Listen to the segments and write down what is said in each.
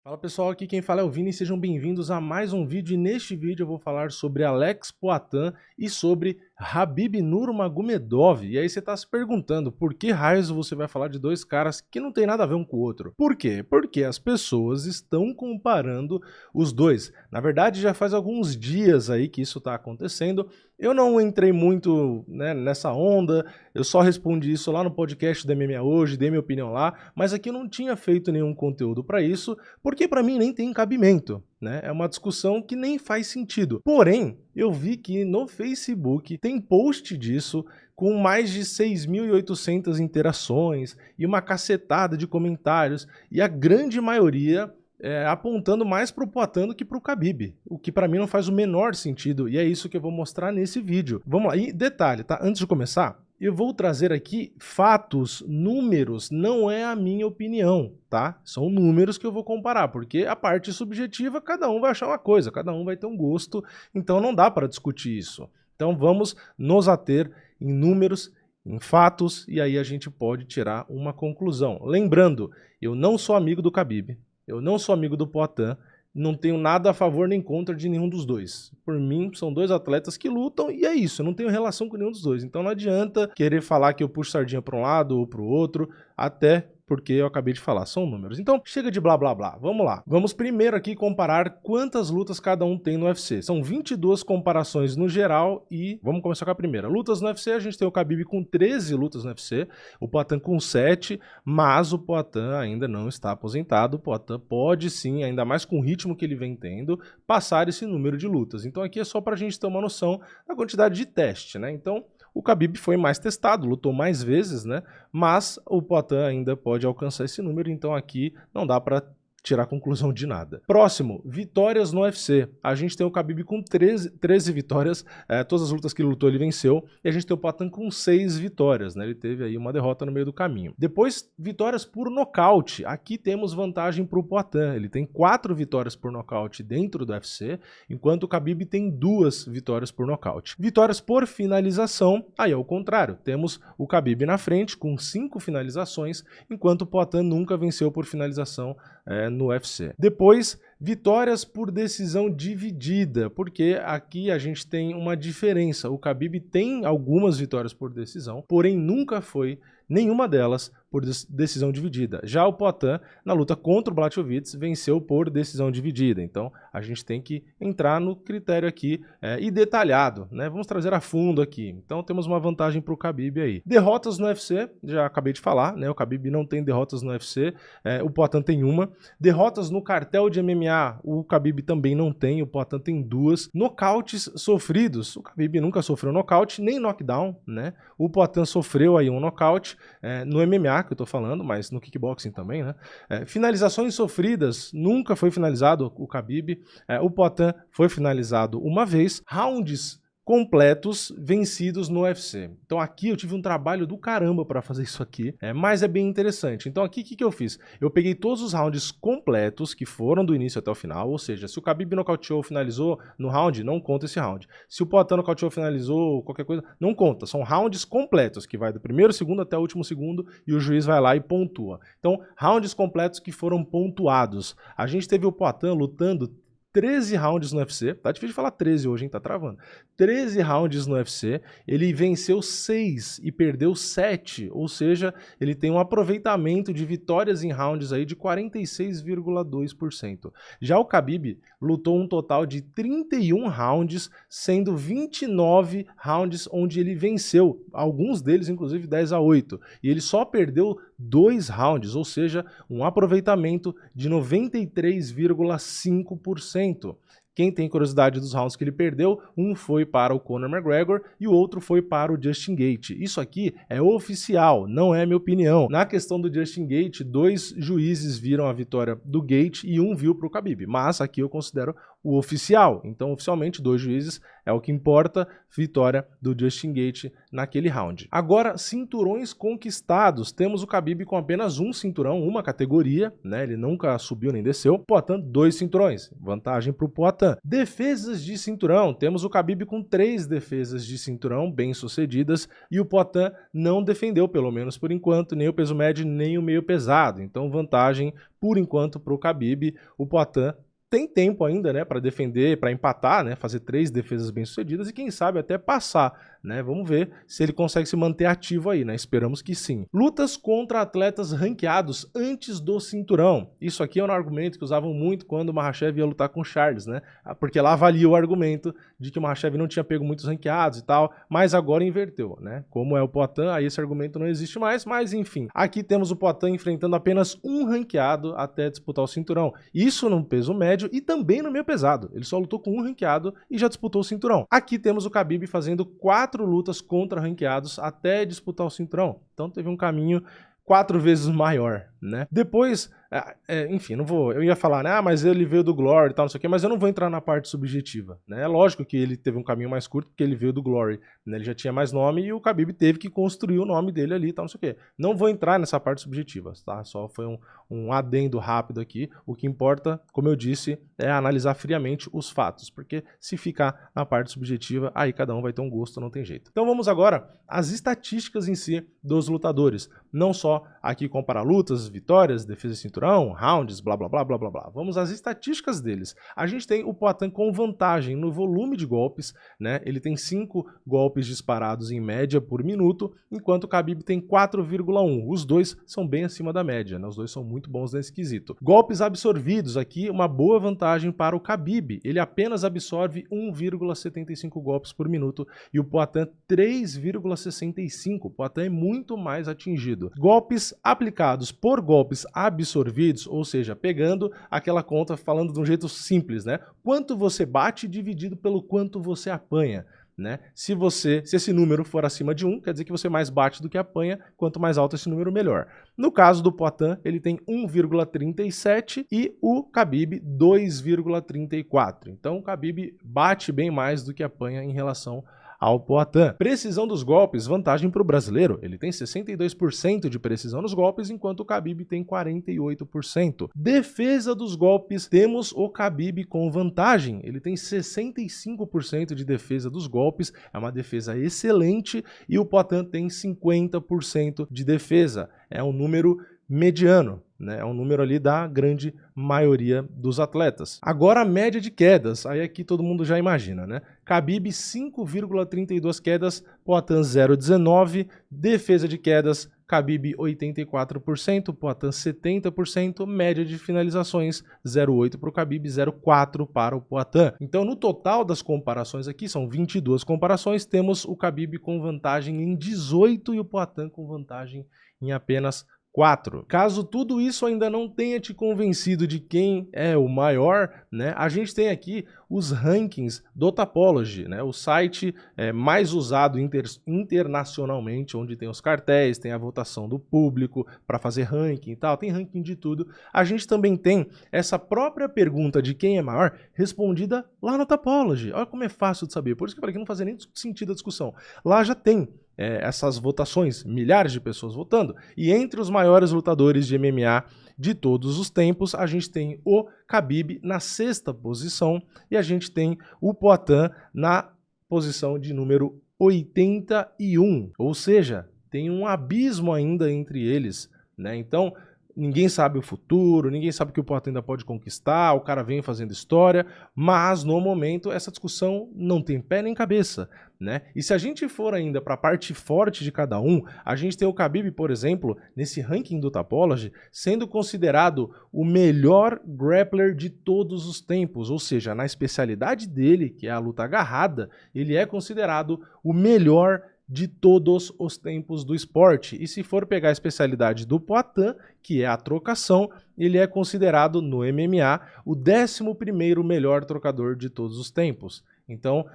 Fala pessoal, aqui quem fala é o Vini e sejam bem-vindos a mais um vídeo. E neste vídeo eu vou falar sobre Alex Poatan e sobre Khabib Nurmagomedov. E aí você está se perguntando por que raios você vai falar de dois caras que não tem nada a ver um com o outro? Por quê? Porque as pessoas estão comparando os dois. Na verdade já faz alguns dias aí que isso está acontecendo. Eu não entrei muito nessa onda, eu só respondi isso lá no podcast da MMA Hoje, dei minha opinião lá, mas aqui eu não tinha feito nenhum conteúdo para isso, porque para mim nem tem cabimento, né? É uma discussão que nem faz sentido. Porém, eu vi que no Facebook tem post disso com mais de 6.800 interações e uma cacetada de comentários, e a grande maioria apontando mais para o Poatan do que para o Khabib, o que para mim não faz o menor sentido, e é isso que eu vou mostrar nesse vídeo. Vamos lá, e detalhe, tá? Antes de começar, eu vou trazer aqui fatos, números, não é a minha opinião, tá? São números que eu vou comparar, porque a parte subjetiva, cada um vai achar uma coisa, cada um vai ter um gosto, então não dá para discutir isso. Então vamos nos ater em números, em fatos, e aí a gente pode tirar uma conclusão. Lembrando, eu não sou amigo do Khabib, eu não sou amigo do Poatan, não tenho nada a favor nem contra de nenhum dos dois. Por mim, são dois atletas que lutam e é isso, eu não tenho relação com nenhum dos dois. Então não adianta querer falar que eu puxo sardinha para um lado ou para o outro, até porque eu acabei de falar, são números. Então chega de blá blá blá, vamos lá. Vamos primeiro aqui comparar quantas lutas cada um tem no UFC. São 22 comparações no geral e vamos começar com a primeira. Lutas no UFC, a gente tem o Khabib com 13 lutas no UFC, o Poatan com 7, mas o Poatan ainda não está aposentado. O Poatan pode sim, ainda mais com o ritmo que ele vem tendo, passar esse número de lutas. Então aqui é só para a gente ter uma noção da quantidade de teste, né? Então o Khabib foi mais testado, lutou mais vezes, né? Mas o Poatan ainda pode alcançar esse número, então aqui não dá para tirar conclusão de nada. Próximo, vitórias no UFC. A gente tem o Khabib com 13 vitórias, todas as lutas que ele lutou ele venceu, e a gente tem o Poatan com 6 vitórias, né? Ele teve aí uma derrota no meio do caminho. Depois, vitórias por nocaute. Aqui temos vantagem para o Poatan, ele tem 4 vitórias por nocaute dentro do UFC, enquanto o Khabib tem 2 vitórias por nocaute. Vitórias por finalização, aí é o contrário, temos o Khabib na frente com 5 finalizações, enquanto o Poatan nunca venceu por finalização no UFC. Depois, vitórias por decisão dividida, porque aqui a gente tem uma diferença. O Khabib tem algumas vitórias por decisão, porém nunca foi nenhuma delas por decisão dividida. Já o Poatan, na luta contra o Blachowicz, venceu por decisão dividida. Então, a gente tem que entrar no critério aqui e detalhado, né? Vamos trazer a fundo aqui. Então, temos uma vantagem para o Khabib aí. Derrotas no UFC, já acabei de falar, né? O Khabib não tem derrotas no UFC, o Poatan tem uma. Derrotas no cartel de MMA, o Khabib também não tem, o Poatan tem 2. Nocautes sofridos, o Khabib nunca sofreu nocaute, nem knockdown, né? O Poatan sofreu aí um nocaute no MMA, que eu tô falando, mas no kickboxing também, né? Finalizações sofridas, nunca foi finalizado o Khabib, o Poatan foi finalizado uma vez. Rounds completos vencidos no UFC. Então aqui eu tive um trabalho do caramba para fazer isso aqui, mas é bem interessante. Então aqui o que eu fiz? Eu peguei todos os rounds completos que foram do início até o final, ou seja, se o Khabib nocauteou, finalizou no round, não conta esse round. Se o Poatan nocauteou, finalizou, qualquer coisa, não conta. São rounds completos, que vai do primeiro segundo até o último segundo e o juiz vai lá e pontua. Então, rounds completos que foram pontuados. A gente teve o Poatan lutando 13 rounds no UFC, tá difícil de falar 13 hoje, hein? Tá travando. 13 rounds no UFC, ele venceu 6 e perdeu 7, ou seja, ele tem um aproveitamento de vitórias em rounds aí de 46,2%. Já o Khabib lutou um total de 31 rounds, sendo 29 rounds onde ele venceu, alguns deles inclusive 10-8, e ele só perdeu 2 rounds, ou seja, um aproveitamento de 93,5%. Quem tem curiosidade dos rounds que ele perdeu, um foi para o Conor McGregor e o outro foi para o Justin Gaethje. Isso aqui é oficial, não é minha opinião. Na questão do Justin Gaethje, 2 juízes viram a vitória do Gaethje e um viu para o Khabib, mas aqui eu considero o oficial. Então, oficialmente, 2 juízes é o que importa, vitória do Justin Gaethje naquele round. Agora, cinturões conquistados. Temos o Khabib com apenas um cinturão, uma categoria, né? Ele nunca subiu nem desceu. Poatan, 2 cinturões. Vantagem para o Poatan. Defesas de cinturão. Temos o Khabib com 3 defesas de cinturão bem sucedidas e o Poatan não defendeu, pelo menos por enquanto, nem o peso médio nem o meio pesado. Então, vantagem por enquanto para o Khabib. O Poatan tem tempo ainda, né, para defender, para empatar, né, fazer 3 defesas bem-sucedidas e quem sabe até passar, né? Vamos ver se ele consegue se manter ativo aí, né? Esperamos que sim. Lutas contra atletas ranqueados antes do cinturão. Isso aqui é um argumento que usavam muito quando o Makhachev ia lutar com o Charles, né? Porque lá valia o argumento de que o Makhachev não tinha pego muitos ranqueados e tal, mas agora inverteu, né? Como é o Poatan, aí esse argumento não existe mais, mas enfim. Aqui temos o Poatan enfrentando apenas um ranqueado até disputar o cinturão. Isso no peso médio e também no meio pesado. Ele só lutou com um ranqueado e já disputou o cinturão. Aqui temos o Khabib fazendo 4 lutas contra ranqueados até disputar o cinturão. Então teve um caminho 4 vezes maior, né? Depois, enfim, não vou, eu ia falar, né, mas ele veio do Glory e tal, não sei o quê, mas eu não vou entrar na parte subjetiva, né? É lógico que ele teve um caminho mais curto porque ele veio do Glory, né? Ele já tinha mais nome e o Khabib teve que construir o nome dele ali e tal, não sei o quê. Não vou entrar nessa parte subjetiva, tá? Só foi um adendo rápido aqui. O que importa, como eu disse, é analisar friamente os fatos, porque se ficar na parte subjetiva, aí cada um vai ter um gosto, não tem jeito. Então vamos agora às estatísticas em si dos lutadores, não só aqui comparar lutas, vitórias, defesa de cinturão, rounds, blá blá blá blá blá blá. Vamos às estatísticas deles. A gente tem o Poatan com vantagem no volume de golpes, né? Ele tem 5 golpes disparados em média por minuto, enquanto o Khabib tem 4,1. Os dois são bem acima da média, né? Os dois são muito bons nesse quesito. Golpes absorvidos, aqui uma boa vantagem para o Khabib. Ele apenas absorve 1,75 golpes por minuto e o Poatan 3,65. O Poatan é muito mais atingido. Golpes aplicados por golpes absorvidos, ou seja, pegando aquela conta, falando de um jeito simples, né? Quanto você bate dividido pelo quanto você apanha, né? Se esse número for acima de 1, quer dizer que você mais bate do que apanha, quanto mais alto esse número, melhor. No caso do Poatan, ele tem 1,37 e o Khabib 2,34. Então o Khabib bate bem mais do que apanha em relação ao Poatan. Precisão dos golpes, vantagem para o brasileiro. Ele tem 62% de precisão nos golpes, enquanto o Khabib tem 48%. Defesa dos golpes, temos o Khabib com vantagem. Ele tem 65% de defesa dos golpes, é uma defesa excelente, e o Poatan tem 50% de defesa. É um número mediano, né? É um número ali da grande maioria dos atletas. Agora a média de quedas, aí aqui todo mundo já imagina, né? Khabib 5,32 quedas, Poatan 0,19, defesa de quedas, Khabib 84%, Poatan 70%, média de finalizações 0,8 para o Khabib, 0,4 para o Poatan. Então no total das comparações aqui, são 22 comparações, temos o Khabib com vantagem em 18 e o Poatan com vantagem em apenas 4. Caso tudo isso ainda não tenha te convencido de quem é o maior, né, a gente tem aqui os rankings do Tapology, né, o site mais usado internacionalmente, onde tem os cartéis, tem a votação do público para fazer ranking e tal, tem ranking de tudo. A gente também tem essa própria pergunta de quem é maior respondida lá no Tapology. Olha como é fácil de saber, por isso que eu falei que não fazia nem sentido a discussão. Lá já tem essas votações, milhares de pessoas votando, e entre os maiores lutadores de MMA de todos os tempos, a gente tem o Khabib na 6ª posição e a gente tem o Poatan na posição de número 81, ou seja, tem um abismo ainda entre eles, né? Então, ninguém sabe o futuro, ninguém sabe o que o Poatan ainda pode conquistar, o cara vem fazendo história, mas no momento essa discussão não tem pé nem cabeça, né? E se a gente for ainda para a parte forte de cada um, a gente tem o Khabib, por exemplo, nesse ranking do Tapology, sendo considerado o melhor grappler de todos os tempos, ou seja, na especialidade dele, que é a luta agarrada, ele é considerado o melhor de todos os tempos do esporte. E se for pegar a especialidade do Poatan, que é a trocação, ele é considerado no MMA o 11º melhor trocador de todos os tempos. Então,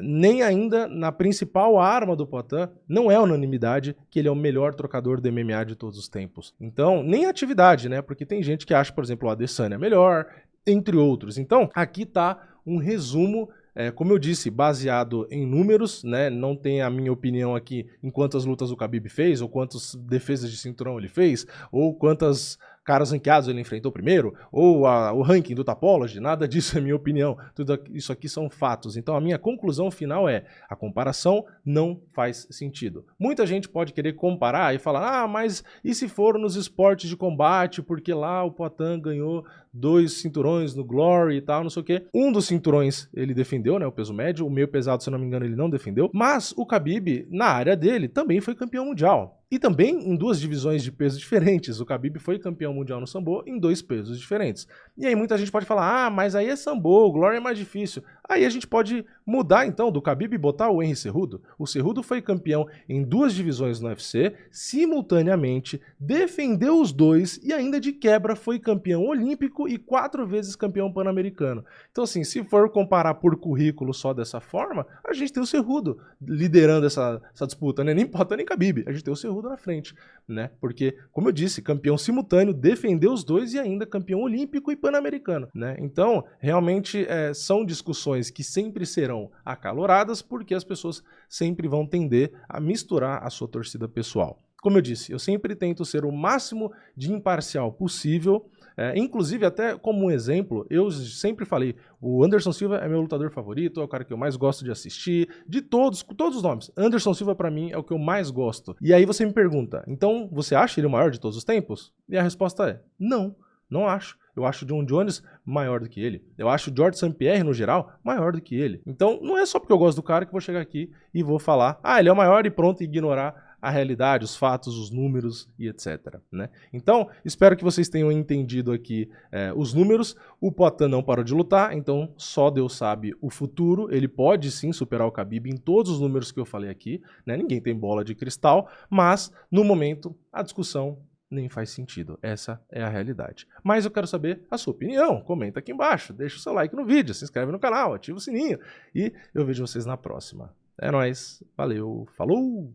nem ainda na principal arma do Poatan, não é unanimidade que ele é o melhor trocador do MMA de todos os tempos. Então, nem a atividade, né? Porque tem gente que acha, por exemplo, o Adesanya melhor, entre outros. Então, aqui tá um resumo, como eu disse, baseado em números, né? Não tem a minha opinião aqui em quantas lutas o Khabib fez, ou quantas defesas de cinturão ele fez, ou quantas caras ranqueados ele enfrentou primeiro, ou o ranking do Tapology, nada disso é minha opinião, tudo isso aqui são fatos. Então a minha conclusão final é, a comparação não faz sentido. Muita gente pode querer comparar e falar, ah, mas e se for nos esportes de combate, porque lá o Poatan ganhou 2 cinturões no Glory e tal, não sei o quê. Um dos cinturões ele defendeu, né, o peso médio, o meio pesado, se não me engano, ele não defendeu, mas o Khabib, na área dele, também foi campeão mundial. E também em 2 divisões de peso diferentes. O Khabib foi campeão mundial no Sambo em 2 pesos diferentes. E aí muita gente pode falar, ah, mas aí é Sambo, o Glory é mais difícil. Aí a gente pode mudar então do Khabib e botar o Henry Cejudo. O Cejudo foi campeão em 2 divisões no UFC, simultaneamente, defendeu os 2 e ainda de quebra foi campeão olímpico e 4 vezes campeão pan-americano. Então assim, se for comparar por currículo só dessa forma, a gente tem o Cejudo liderando essa disputa, né? Nem Poatan nem Khabib, a gente tem o Cejudo na frente, né? Porque, como eu disse, campeão simultâneo, defendeu os 2 e ainda campeão olímpico e pan-americano, né? Então, realmente são discussões que sempre serão acaloradas porque as pessoas sempre vão tender a misturar a sua torcida pessoal. Como eu disse, eu sempre tento ser o máximo de imparcial possível. Inclusive, até como um exemplo, eu sempre falei, o Anderson Silva é meu lutador favorito, é o cara que eu mais gosto de assistir, de todos os nomes. Anderson Silva, pra mim, é o que eu mais gosto. E aí você me pergunta, então você acha ele o maior de todos os tempos? E a resposta é, não, não acho. Eu acho o John Jones maior do que ele. Eu acho o George St. Pierre, no geral, maior do que ele. Então, não é só porque eu gosto do cara que eu vou chegar aqui e vou falar, ah, ele é o maior e pronto, ignorar a realidade, os fatos, os números e etc, né? Então, espero que vocês tenham entendido aqui os números. O Poatan não parou de lutar, então só Deus sabe o futuro. Ele pode sim superar o Khabib em todos os números que eu falei aqui, né? Ninguém tem bola de cristal, mas no momento a discussão nem faz sentido. Essa é a realidade. Mas eu quero saber a sua opinião. Comenta aqui embaixo, deixa o seu like no vídeo, se inscreve no canal, ativa o sininho e eu vejo vocês na próxima. É nóis, valeu, falou!